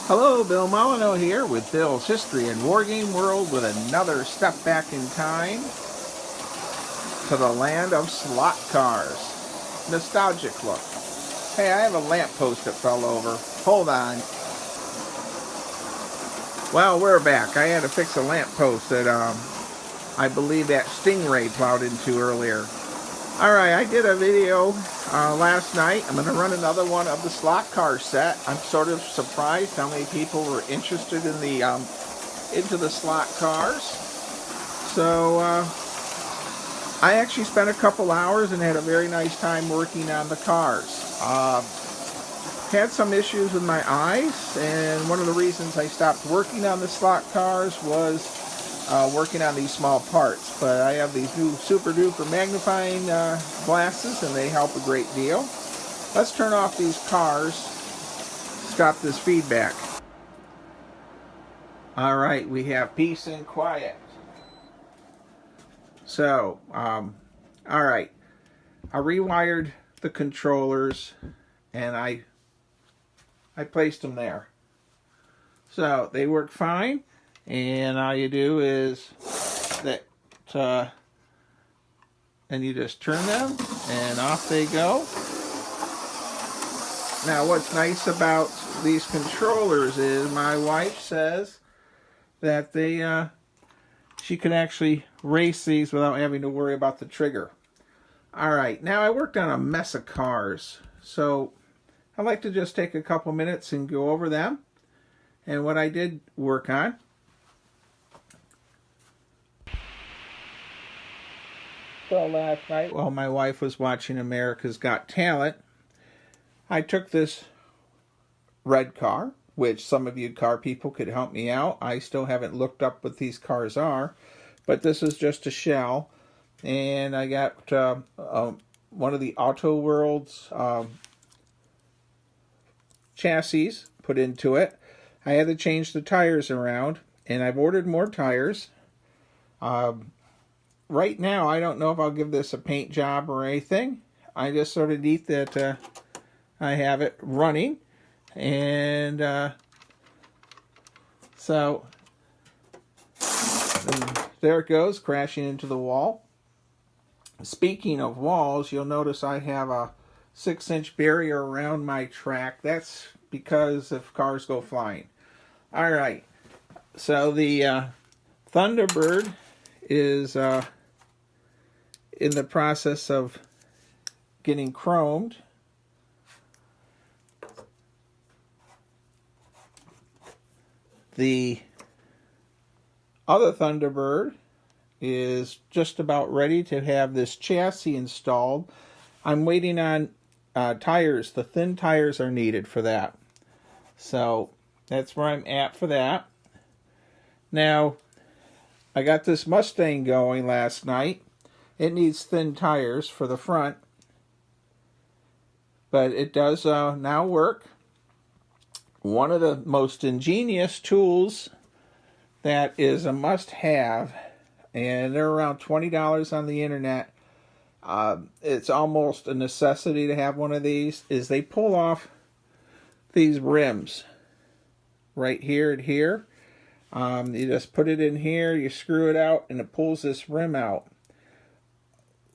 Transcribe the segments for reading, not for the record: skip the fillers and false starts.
Hello, Bill Molyneux here with Bill's History and Wargame World with another step back in time to the land of slot cars. Nostalgic look. Hey, I have a lamppost that fell over. Hold on. Well, we're back. I had to fix a lamppost that I believe that Stingray plowed into earlier. Alright, I did a video last night. I'm going to run another one of the slot car set. I'm sort of surprised how many people were interested in the into the slot cars. So I actually spent a couple hours and had a very nice time working on the cars. Had some issues with my eyes, and one of the reasons I stopped working on the slot cars was working on these small parts. But I have these new super duper magnifying glasses, and they help a great deal. Let's turn off these cars, stop this feedback. All right, we have peace and quiet. So, all right, I rewired the controllers and I placed them there. So they work fine, and all you do is that, and you just turn them and off they go. Now what's nice about these controllers is my wife says that they she can actually race these without having to worry about the trigger. Alright, now I worked on a mess of cars, so I'd like to just take a couple minutes and go over them and what I did work on. So last night, while my wife was watching America's Got Talent, I took this red car, which some of you car people could help me out. I still haven't looked up what these cars are, but this is just a shell. And I got one of the Auto World's chassis put into it. I had to change the tires around, and I've ordered more tires. Right now, I don't know if I'll give this a paint job or anything. I just sort of need that I have it running. And so there it goes, crashing into the wall. Speaking of walls, you'll notice I have a 6-inch barrier around my track. That's because if cars go flying. All right, so the Thunderbird is in the process of getting chromed. The other Thunderbird is just about ready to have this chassis installed. I'm waiting on tires. The thin tires are needed for that. So that's where I'm at for that. Now, I got this Mustang going last night. It needs thin tires for the front, but it does now work. One of the most ingenious tools that is a must-have, and they're around $20 on the internet. It's almost a necessity to have one of these, is they pull off these rims right here and here. You just put it in here, you screw it out, and it pulls this rim out.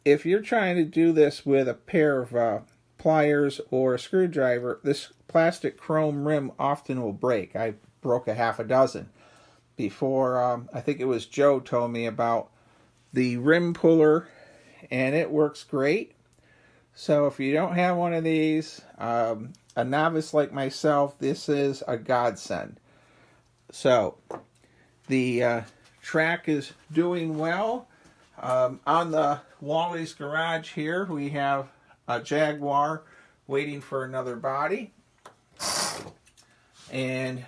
If you're trying to do this with a pair of pliers or a screwdriver, this plastic chrome rim often will break. I broke a half a dozen before. I think it was Joe told me about the rim puller, and it works great. So if you don't have one of these, a novice like myself, this is a godsend. So the track is doing well. On the Wally's Garage here, we have a Jaguar waiting for another body. And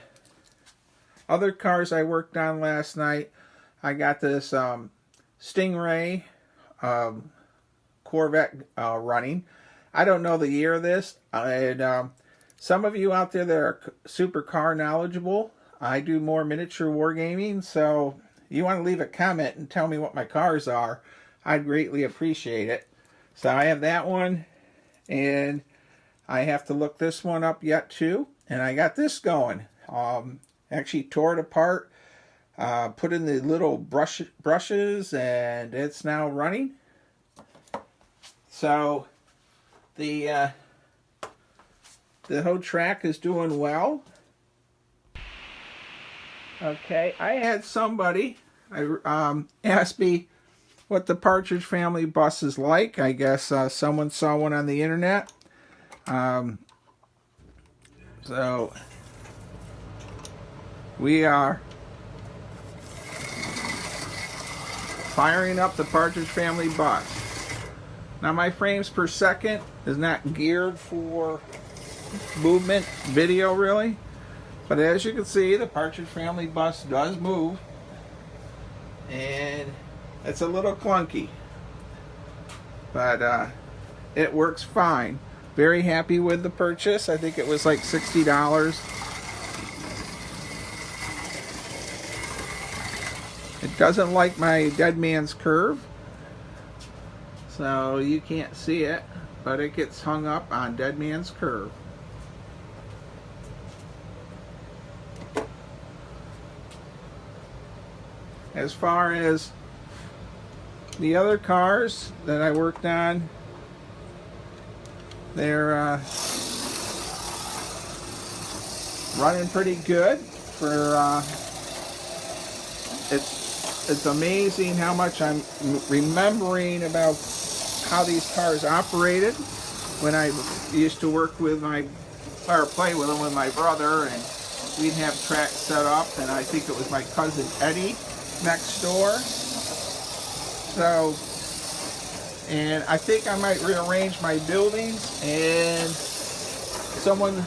other cars I worked on last night, I got this Stingray Corvette running. I don't know the year of this, and some of you out there that are super car knowledgeable, I do more miniature wargaming, so you want to leave a comment and tell me what my cars are, I'd greatly appreciate it. So I have that one, and I have to look this one up yet too. And I got this going. Actually tore it apart, put in the little brushes, and it's now running. So the Hotrack is doing well. Okay, I had somebody ask me what the Partridge Family bus is like. I guess someone saw one on the internet. So we are firing up the Partridge Family bus. Now my frames per second is not geared for movement video really, but as you can see, the Partridge Family bus does move, and it's a little clunky, but it works fine. Very happy with the purchase. I think it was like $60. It doesn't like my dead man's curve, so you can't see it, but it gets hung up on dead man's curve. As far as the other cars that I worked on, they're running pretty good. For it's amazing how much I'm remembering about how these cars operated when I used to work with or play with them with my brother, and we'd have tracks set up, and I think it was my cousin Eddie next door. So, and I think I might rearrange my buildings, and someone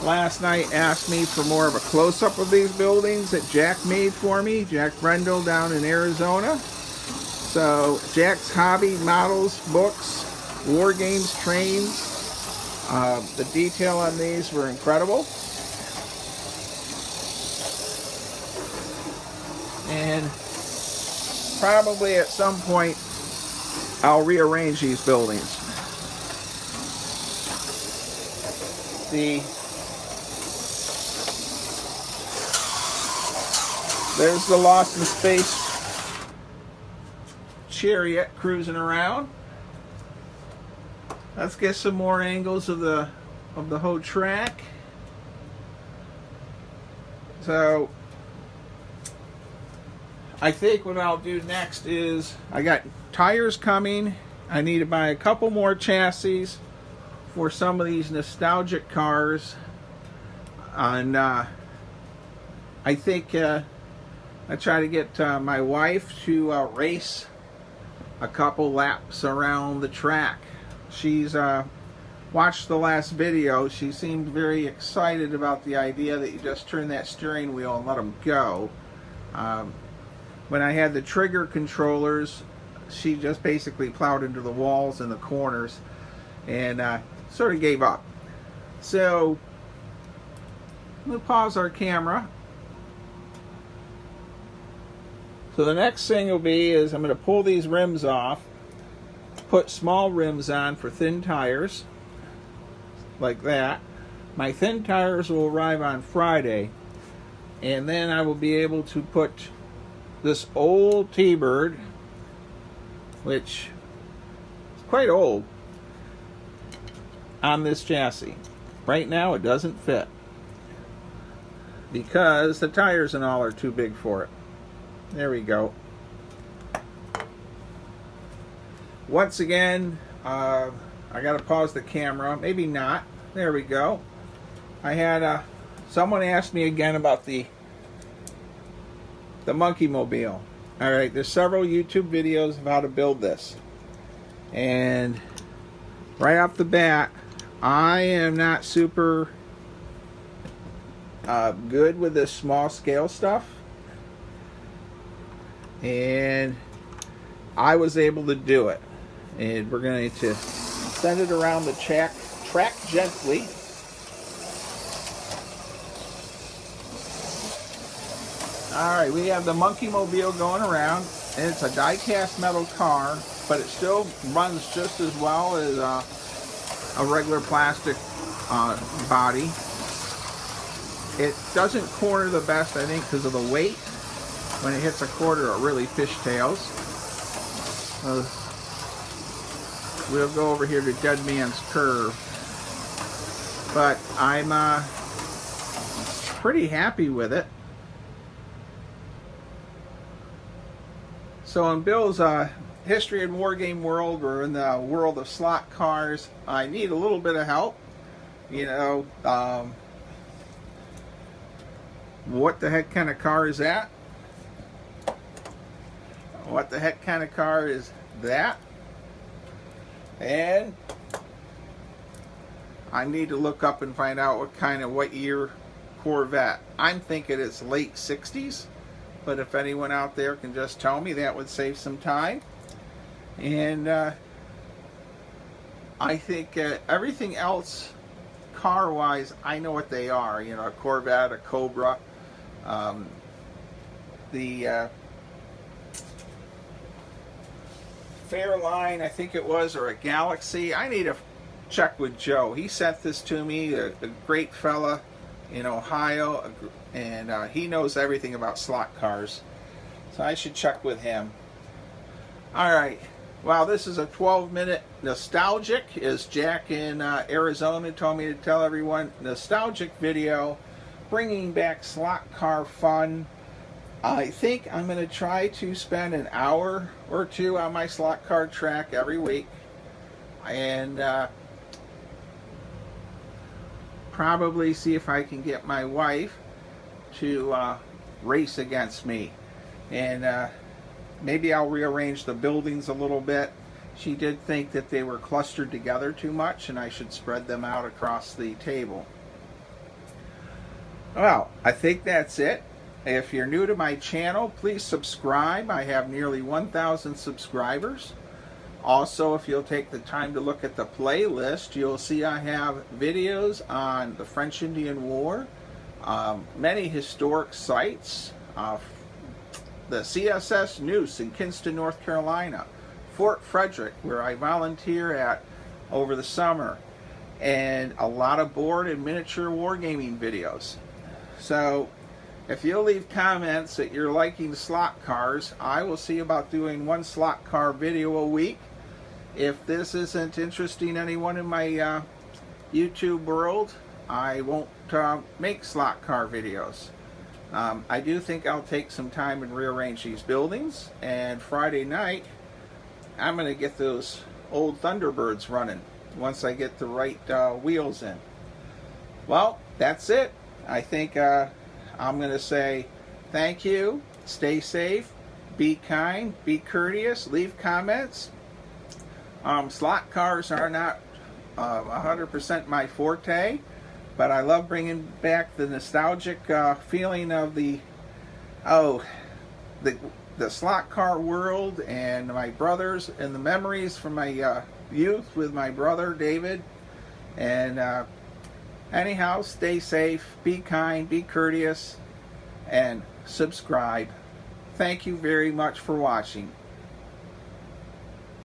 last night asked me for more of a close-up of these buildings that Jack made for me, Jack Brendel down in Arizona. So Jack's Hobby Models books, War Games trains, the detail on these were incredible. And probably at some point I'll rearrange these buildings. There's the Lost in Space chariot cruising around. Let's get some more angles of the Hotrack. So I think what I'll do next is, I got tires coming. I need to buy a couple more chassis for some of these nostalgic cars, and I think I try to get my wife to race a couple laps around the track. She's watched the last video. She seemed very excited about the idea that you just turn that steering wheel and let them go. When I had the trigger controllers, she just basically plowed into the walls and the corners, and sort of gave up. So we'll pause our camera. So the next thing will be is I'm going to pull these rims off, put small rims on for thin tires, like that. My thin tires will arrive on Friday, and then I will be able to put this old T-Bird, which is quite old, on this chassis. Right now it doesn't fit because the tires and all are too big for it. There we go. Once again, I got to pause the camera. Maybe not. There we go. I had someone asked me again about the Monkey Mobile. All right, there's several YouTube videos of how to build this, and right off the bat, I am not super good with this small scale stuff, and I was able to do it. And we're going to send it around the track gently. Alright, we have the Monkey Mobile going around, and it's a die-cast metal car, but it still runs just as well as a regular plastic body. It doesn't corner the best, I think, because of the weight. When it hits a quarter, it really fishtails. We'll go over here to Dead Man's Curve. But I'm pretty happy with it. So in Bill's History and Wargame world, or in the world of slot cars, I need a little bit of help. You know, what the heck kind of car is that? What the heck kind of car is that? And I need to look up and find out what year Corvette. I'm thinking it's late 60s, but if anyone out there can just tell me, that would save some time. And I think everything else car-wise, I know what they are. You know, a Corvette, a Cobra, the Fairline, I think it was, or a Galaxy. I need to check with Joe. He sent this to me, a great fella in Ohio, and he knows everything about slot cars. So I should check with him. Alright, wow, this is a 12-minute nostalgic, as Jack in Arizona told me to tell everyone, nostalgic video, bringing back slot car fun. I think I'm going to try to spend an hour or two on my slot car track every week, and probably see if I can get my wife to race against me. And maybe I'll rearrange the buildings a little bit. She did think that they were clustered together too much, and I should spread them out across the table. Well, I think that's it. If you're new to my channel, please subscribe. I have nearly 1,000 subscribers. Also, if you'll take the time to look at the playlist, you'll see I have videos on the French-Indian War, many historic sites, the CSS Noose in Kinston, North Carolina, Fort Frederick, where I volunteer at over the summer, and a lot of board and miniature wargaming videos. So if you'll leave comments that you're liking slot cars, I will see about doing one slot car video a week. If this isn't interesting anyone in my YouTube world, I won't make slot car videos. I do think I'll take some time and rearrange these buildings, and Friday night I'm going to get those old Thunderbirds running once I get the right wheels in. Well, that's it. I think I'm going to say thank you, stay safe, be kind, be courteous, leave comments. Slot cars are not 100% my forte, but I love bringing back the nostalgic feeling of the slot car world, and my brothers, and the memories from my youth with my brother David. And anyhow, stay safe, be kind, be courteous, and subscribe. Thank you very much for watching.